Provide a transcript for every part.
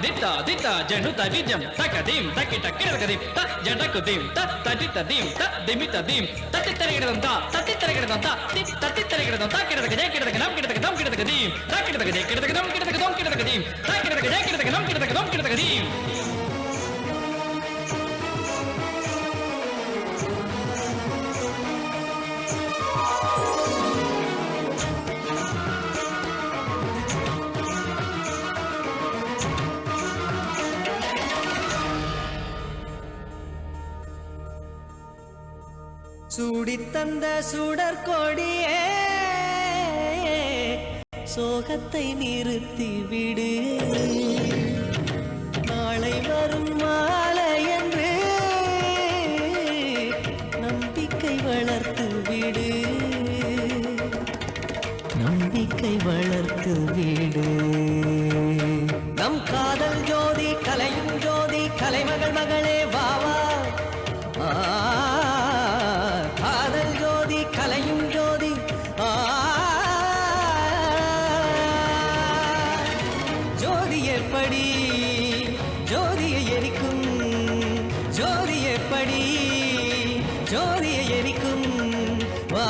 Edita, dita, januta, dijam, takadim, takita, kiragadim, ta, janakudim, ta, taditadim, ta, dimitadim, tatitarigadanta, tatitarigadanta, tatitarigadanta, kiragadim, kiragadim, kiragadim, takiragadim, kiragadim, kiragadim, kiragadim, takiragadim, kiragadim, kiragadim, kiragadim. சூடித்தந்த சுடற்கொடியே சோகத்தை நிறுத்தி விடு, நாளை வரும் மாலை என்று நம்பிக்கை வளர்த்து விடு, நம்பிக்கை வளர்த்து விடு. நம் காதல் ஜோதி கலையும் ஜோதி, கலைமகள் மகளே வாவா, காதல் ஜோதி கலையும் ஜோதி, ஜோதி எப்படி ஜோதியை எரிக்கும், ஜோதி எப்படி ஜோதியை எரிக்கும், வா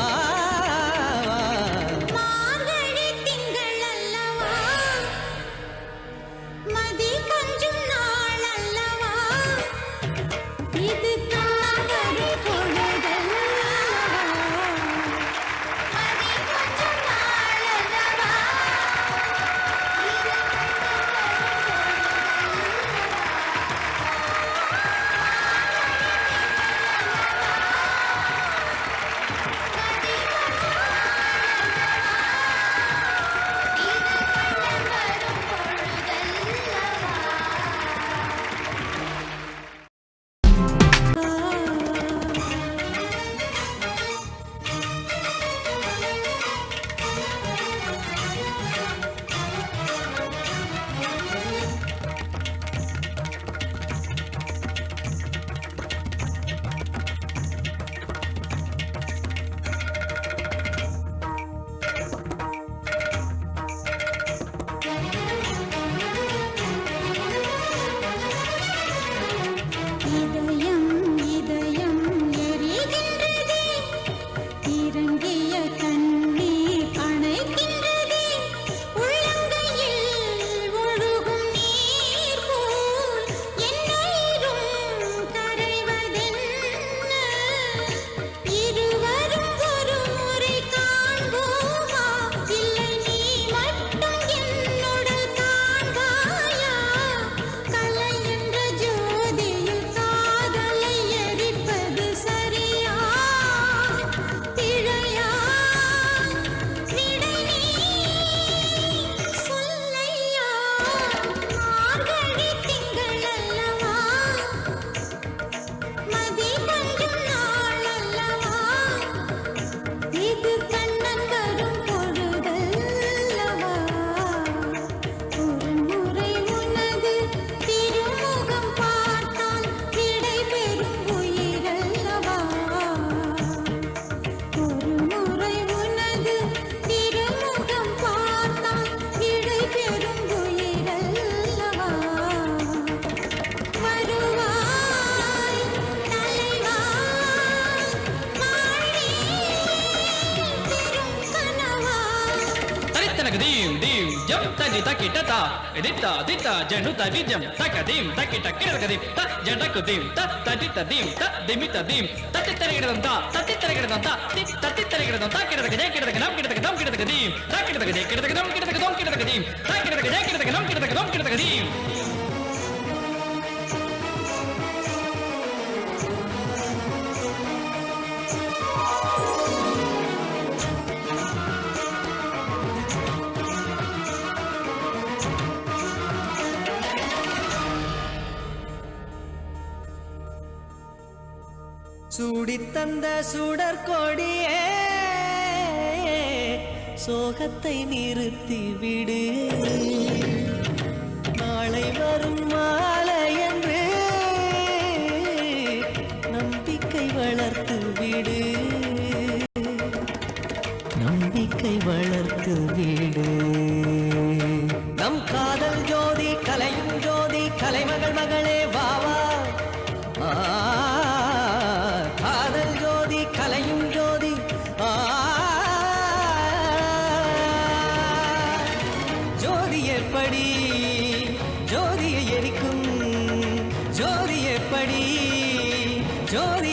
தனி தக்கிட்ட தா தித்தா தித்தா ஜனு தவிஜம் தகதீம் தக்கிட்ட கிடகதீம் த ஜடகுதீம் த தடித்ததீம் த திமித்ததீம் தட்டி தரகிடதம் தா தட்டி தரகிடதம் தா தட்டி தரகிடதம் தா கிடகதே கிடகனம் கிடகதம் கிடகதீம் த கிடகதே கிடகனம் கிடகதம் கிடகதீம் த கிடகதே கிடகனம் கிடகதம் கிடகதீம் சூடித்தந்த சுடற்கொடியே சோகத்தை நிறுத்தி விடு நாளை வரும் மாலை என்று நம்பிக்கை வளர்த்து விடு நம்பிக்கை வளர்த்து விடு நம் காதல் ஜோதி கலையும் ஜோதி கலைமகள் மகளே வாவா காதல் ஜோதி கலையும் ஜோதி ஜோதி எப்படி ஜோதியை எரிக்கும் ஜோதி எப்படி ஜோதி